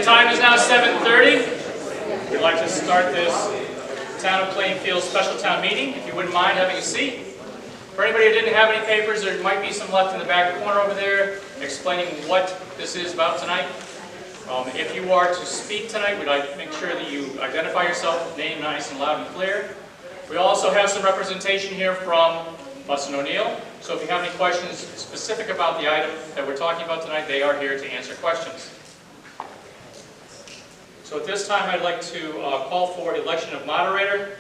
time is now 7:30. We'd like to start this Town of Plainfield special town meeting. If you wouldn't mind having a seat. For anybody who didn't have any papers, there might be some left in the back corner over there explaining what this is about tonight. If you are to speak tonight, we'd like to make sure that you identify yourself, name nice and loud and clear. We also have some representation here from Bustin' O'Neill. So if you have any questions specific about the item that we're talking about tonight, they are here to answer questions. So at this time, I'd like to call for election of moderator.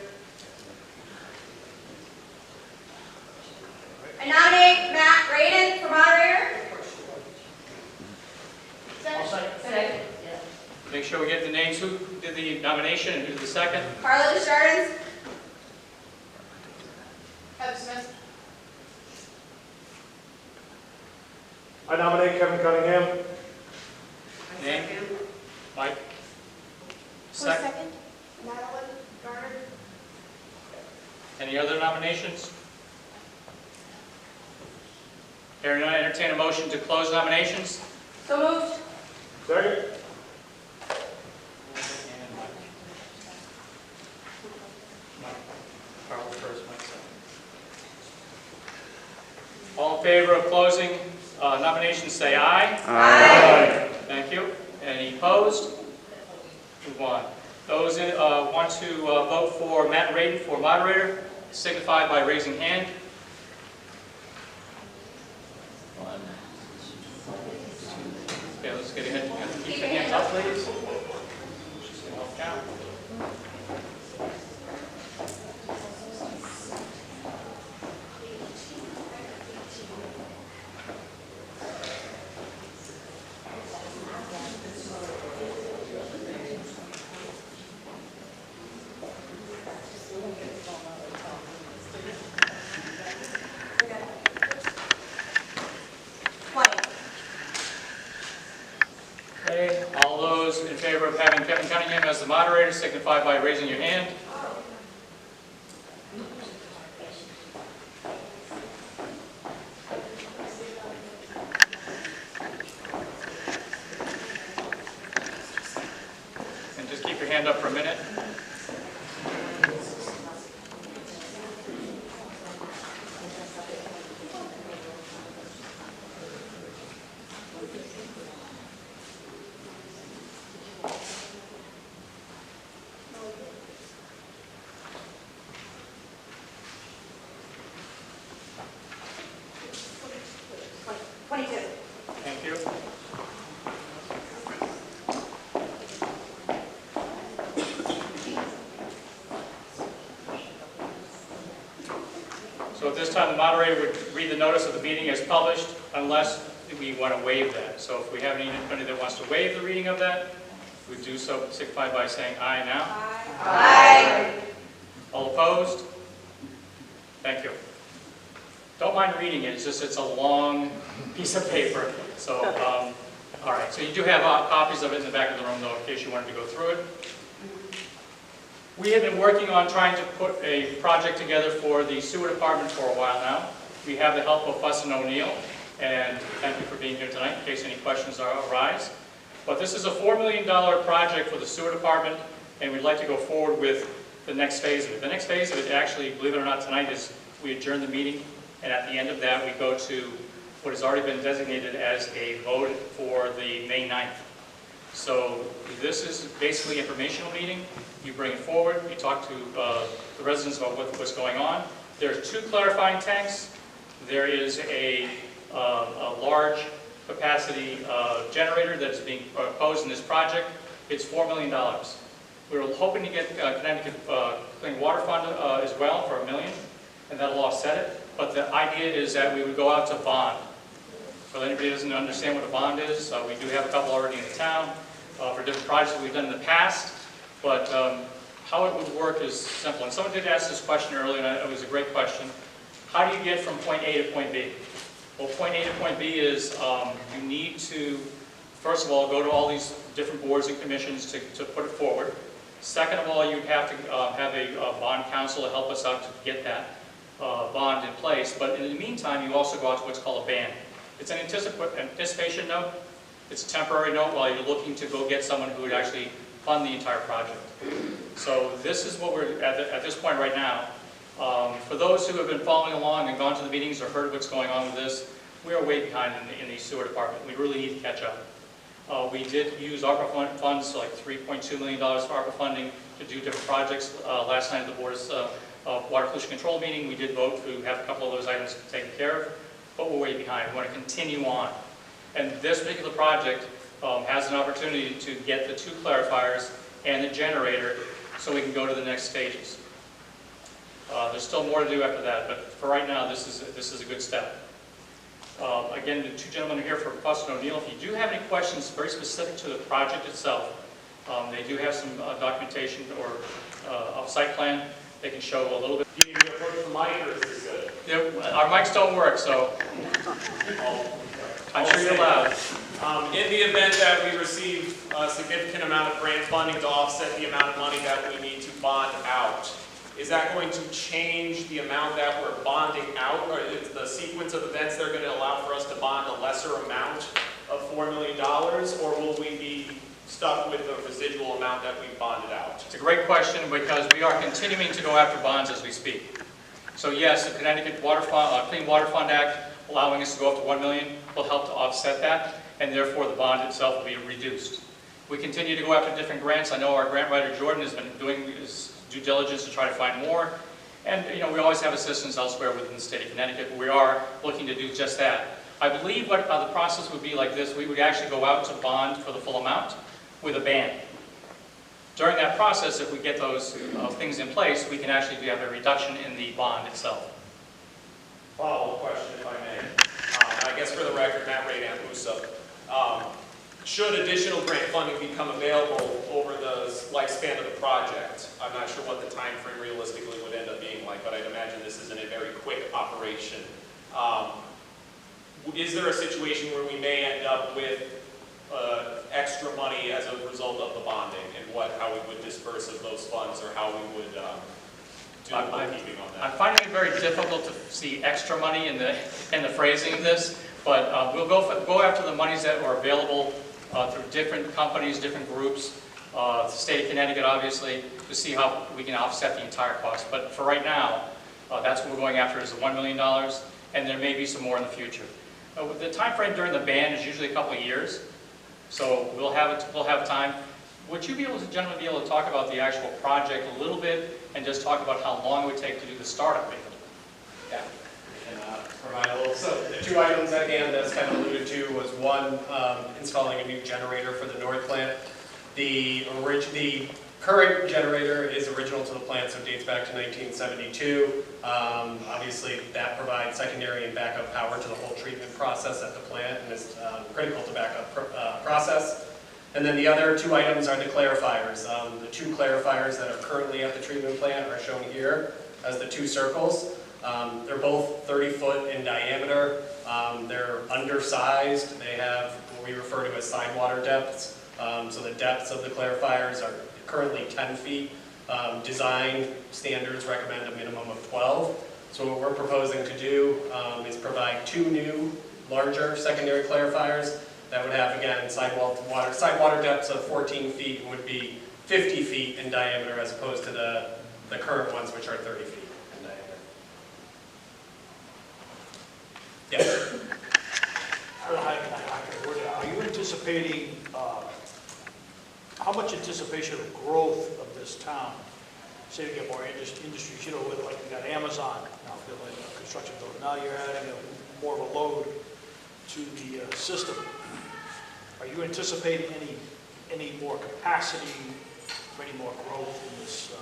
I nominate Matt Braden for moderator. Second. Make sure we get the names. Who did the nomination and who did the second? Carla Desjardins. Heather Smith. I nominate Kevin Cunningham. Name? Mike? Second. Madeline Garner. Any other nominations? Hearing none, I entertain a motion to close nominations. So moved. Second. Carl first, Mike second. All in favor of closing nominations, say aye. Aye. Thank you. Any opposed? Move on. Those want to vote for Matt Braden for moderator, signify by raising hand. 1, 2. Okay, let's get ahead. Keep your hands up, please. Just gonna help count. Okay, all those in favor of having Kevin Cunningham as the moderator, signify by raising your hand. And just keep your hand up for a minute. Thank you. So at this time, the moderator would read the notice of the meeting as published, unless we want to waive that. So if we have anybody that wants to waive the reading of that, we do so, signify by saying aye now. Aye. All opposed? Thank you. Don't mind reading it, it's a long piece of paper. So, all right, so you do have copies of it in the back of the room, though, in case you wanted to go through it. We have been working on trying to put a project together for the sewer department for a while now. We have the help of Bustin' O'Neill, and thank you for being here tonight, in case any questions arise. But this is a $4 million project for the sewer department, and we'd like to go forward with the next phase of it. The next phase of it, actually, believe it or not, tonight is we adjourn the meeting, and at the end of that, we go to what has already been designated as a vote for the May 9th. So this is basically an informational meeting. You bring it forward, you talk to the residents about what's going on. There are 2 clarifying tanks. There is a large capacity generator that is being proposed in this project. It's $4 million. We were hoping to get Connecticut Clean Water Fund as well for $1 million, and that'll offset it. But the idea is that we would go out to bond. So if anybody doesn't understand what a bond is, we do have a couple already in the town for different projects that we've done in the past. But how it would work is simple. And someone did ask this question earlier, and it was a great question. How do you get from point A to point B? Well, point A to point B is you need to, first of all, go to all these different boards and commissions to put it forward. Second of all, you'd have to have a bond counsel to help us out to get that bond in place. But in the meantime, you also go out to what's called a ban. It's an anticipation note. It's a temporary note while you're looking to go get someone who would actually fund the entire project. So this is what we're at this point right now. For those who have been following along and gone to the meetings or heard what's going on with this, we are way behind in the sewer department. We really need to catch up. We did use ARPA funds, so like $3.2 million for ARPA funding to do different projects. Last night at the board's water pollution control meeting, we did vote to have a couple of those items taken care of, but we're way behind. We want to continue on. And this particular project has an opportunity to get the 2 clarifiers and the generator so we can go to the next stages. There's still more to do after that, but for right now, this is a good step. Again, the 2 gentlemen are here for Fuss and O'Neill. If you do have any questions very specific to the project itself, they do have some documentation or off-site plan. They can show a little bit. Do you need me to approach the mic, or is this good? Yeah, our mics don't work, so I'm sure you're loud. In the event that we receive a significant amount of grant funding to offset the amount of money that we need to bond out, is that going to change the amount that we're bonding out, or is the sequence of events that are going to allow for us to bond a lesser amount of $4 million, or will we be stuck with the residual amount that we bonded out? It's a great question because we are continuing to go after bonds as we speak. So yes, the Connecticut Clean Water Fund Act, allowing us to go up to $1 million, will help to offset that, and therefore the bond itself will be reduced. We continue to go after different grants. I know our grant writer Jordan has been doing his due diligence to try to find more, and we always have assistance elsewhere within the state of Connecticut, but we are looking to do just that. I believe what the process would be like this: we would actually go out to bond for the full amount with a band. During that process, if we get those things in place, we can actually have a reduction in the bond itself. Follow-up question, if I may. I guess for the record, Matt Ray Musa. Should additional grant funding become available over the lifespan of the project, I'm not sure what the time frame realistically would end up being like, but I'd imagine this isn't a very quick operation. Is there a situation where we may end up with extra money as a result of the bonding, and how we would disperse of those funds, or how we would do the bookkeeping on that? I'm finding it very difficult to see extra money in the phrasing of this, but we'll go after the monies that are available through different companies, different groups, the state of Connecticut, obviously, to see how we can offset the entire cost. But for right now, that's what we're going after, is the $1 million, and there may be some more in the future. The time frame during the ban is usually a couple of years, so we'll have time. Would you gentlemen be able to talk about the actual project a little bit, and just talk about how long it would take to do the startup? Yeah, and provide a little. So the 2 items at hand, as Kevin alluded to, was one, installing a new generator for the north plant. The current generator is original to the plant, so it dates back to 1972. Obviously, that provides secondary and backup power to the whole treatment process at the plant, and is critical to backup process. And then the other 2 items are the clarifiers. The 2 clarifiers that are currently at the treatment plant are shown here as the 2 circles. They're both 30-foot in diameter. They're undersized. They have what we refer to as side water depths. So the depths of the clarifiers are currently 10 feet. Design standards recommend a minimum of 12. So what we're proposing to do is provide 2 new, larger secondary clarifiers that would have, again, side water depths of 14 feet and would be 50 feet in diameter, as opposed to the current ones, which are 30 feet in diameter. Yes? Are you anticipating, how much anticipation of growth of this town? Say we get more industries, with, like, you got Amazon now building a construction building. Now you're adding more of a load to the system. Are you anticipating any more capacity, any more growth in this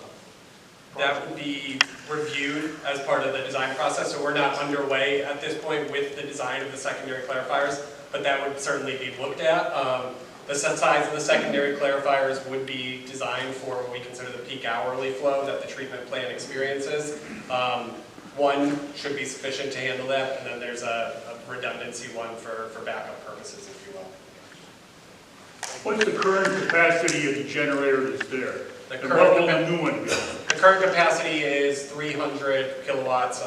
project? That would be reviewed as part of the design process, so we're not underway at this point with the design of the secondary clarifiers, but that would certainly be looked at. The set size of the secondary clarifiers would be designed for what we consider the peak hourly flow that the treatment plant experiences. One should be sufficient to handle that, and then there's a redundancy one for backup purposes, if you will. What's the current capacity of the generator that's there? The And what will current, the new one be? the current capacity is 300 kilowatts,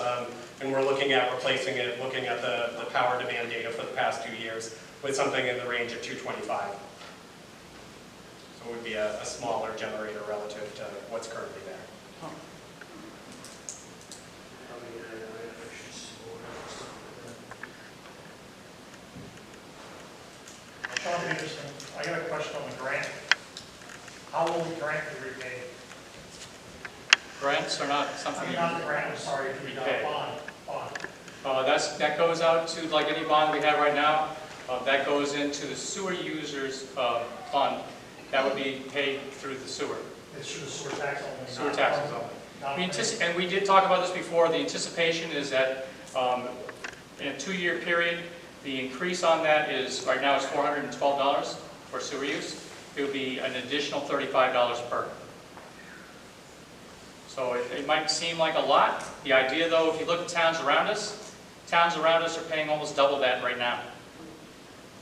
and we're looking at replacing it, looking at the power demand data for the past 2 years with something in the range of 225. So it would be a smaller generator relative to what's currently there. Sean Peterson, I got a question on the grant. How will the grant be repaid? Grants are not I something. mean, not the grant, I'm sorry, the Repay. bond. That goes out to, like any bond we have right now, that goes into the sewer users fund. That would be paid through the sewer, It's through the sewer tax only. sewer not- taxes only. not- And we did talk about this before, the anticipation is that in a 2-year period, the increase on that is, right now it's $412 for sewer use. It would be an additional $35 per. So it might seem like a lot. The idea though, if you look at towns around us are paying almost double that right now.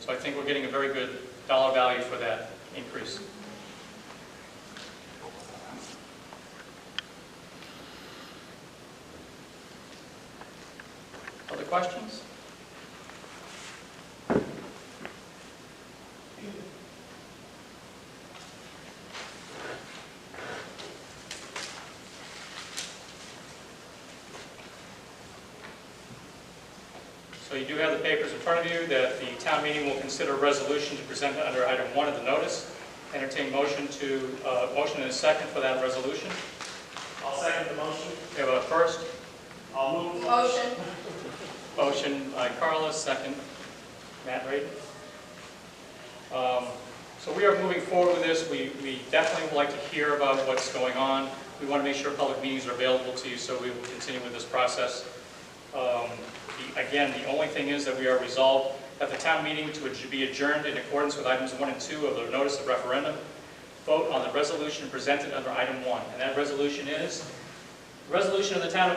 So I think we're getting a very good dollar value for that increase. Other questions? So you do have the papers in front of you that the town meeting will consider a resolution to present under item 1 of the notice. Entertain motion and a second for that resolution. I'll second the motion. We have a first. I'll move. Motion. Motion by Carla, second Matt Raden. So we are moving forward with this. We definitely would like to hear about what's going on. We want to make sure public meetings are available to you, so we will continue with this process. Again, the only thing is that we are resolved that the town meeting to be adjourned in accordance with items 1 and 2 of the notice of referendum. Vote on the resolution presented under item 1, and that resolution is resolution of the town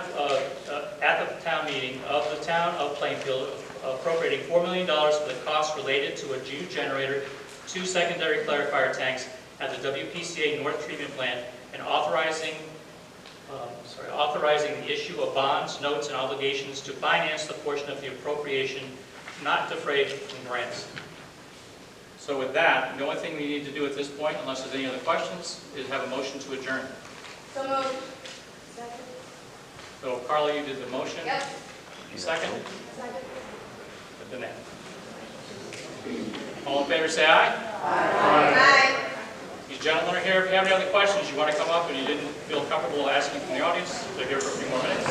at the town meeting of the town of Plainfield appropriating $4 million for the costs related to a new generator, 2 secondary clarifier tanks at the WPCA North Treatment Plant, and authorizing the issue of bonds, notes, and obligations to finance the portion of the appropriation not defrayed from grants. So with that, the only thing we need to do at this point, unless there's any other questions, is have a motion to adjourn. So moved. Second. So Carla, you did the motion. Yep. Second? Second. Danette. All in favor, say aye. Aye. These gentlemen are here. If you have any other questions, you want to come up and you didn't feel comfortable asking from the audience, they're here for a few more minutes.